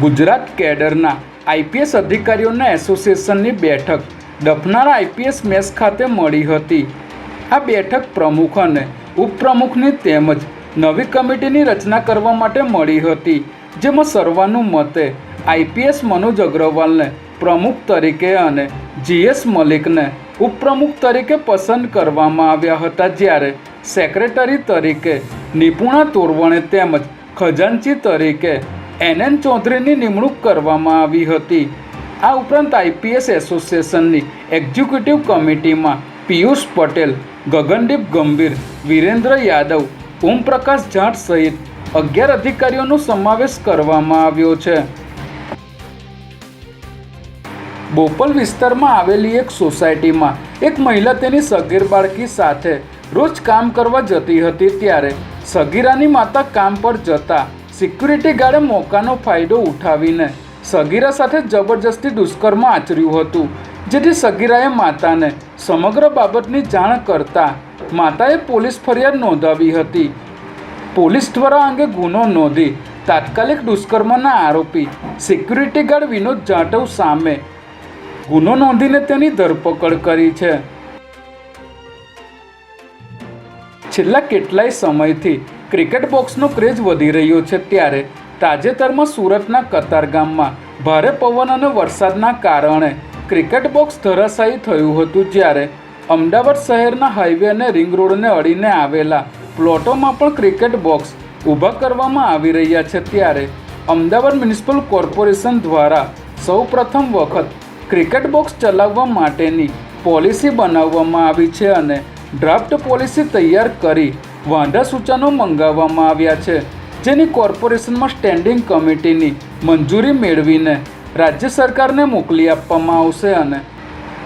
Gujarat કેડરના IPS અધિકારીઓના એસોસિએશનની બેઠક ડફનારા IPS મેસ ખાતે મળી હતી। આ બેઠક પ્રમુખ અને ઉપપ્રમુખની તેમજ નવી કમિટીની રચના કરવા માટે મળી હતી, જેમાં સર્વાનુમતે આઈપીએસ મનોજ અગ્રવાલને પ્રમુખ તરીકે અને જીએસ મલિકને ઉપપ્રમુખ તરીકે પસંદ કરવામાં આવ્યા હતા, જ્યારે સેક્રેટરી તરીકે નિપુણા તોરવણે તેમજ ખજાનચી તરીકે NN ચૌધરીની નિમણૂક કરવામાં આવી હતી। આ ઉપરાંત આઈપીએસ એસોસિએશનની એક્ઝિક્યુટિવ કમિટીમાં પિયુષ પટેલ, ગગનદીપ ગંભીર, વિરેન્દ્ર યાદવ, ઓમપ્રકાશ જાટ સહિત 11 અધિકારીઓનો સમાવેશ કરવામાં આવ્યો છે। બોપલ વિસ્તારમાં આવેલી એક સોસાયટીમાં એક મહિલા તેની સગીર બાળકી સાથે રોજ કામ કરવા જતી હતી, ત્યારે સગીરાની માતા કામ પર જતા સિક્યુરિટી ગાર્ડે મોકાનો ફાયદો ઉઠાવીને સગીરા સાથે જબરજસ્તી દુષ્કર્મ આચર્યું હતું, જેથી સગીરાએ માતાને સમગ્ર બાબતની જાણ કરતા માતાએ પોલીસ ફરિયાદ નોંધાવી હતી। પોલીસ દ્વારા અંગે ગુનો નોંધી તાત્કાલિક દુષ્કર્મના આરોપી સિક્યુરિટી ગાર્ડ વિનોદ જાટવ સામે ગુનો નોંધીને તેની ધરપકડ કરી છે। છેલ્લા કેટલાય સમયથી ક્રિકેટ બોક્સનો ક્રેઝ વધી રહ્યો છે, ત્યારે તાજેતરમાં સુરતના કતારગામમાં ભારે પવન અને વરસાદના કારણે ક્રિકેટ બોક્સ ધરાશાયી થયું હતું, જ્યારે અમદાવાદ શહેરના હાઈવે અને રિંગ રોડને અડીને આવેલા પ્લોટોમાં પણ ક્રિકેટ બોક્સ ઊભા કરવામાં આવી રહ્યા છે। ત્યારે અમદાવાદ મ્યુનિસિપલ કોર્પોરેશન દ્વારા સૌપ્રથમ વખત ક્રિકેટ બોક્સ ચલાવવા માટેની પોલિસી બનાવવામાં આવી છે અને ડ્રાફ્ટ પોલિસી તૈયાર કરી વાંધા સૂચનો મંગાવવામાં આવ્યા છે, જેની કોર્પોરેશનમાં સ્ટેન્ડિંગ કમિટીની મંજૂરી મેળવીને રાજ્ય સરકારને મોકલી આપવામાં આવશે અને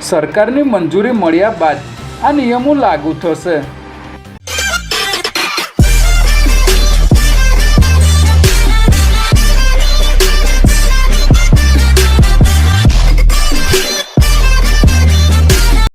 સરકારની મંજૂરી મળ્યા બાદ આ નિયમો લાગુ થશે।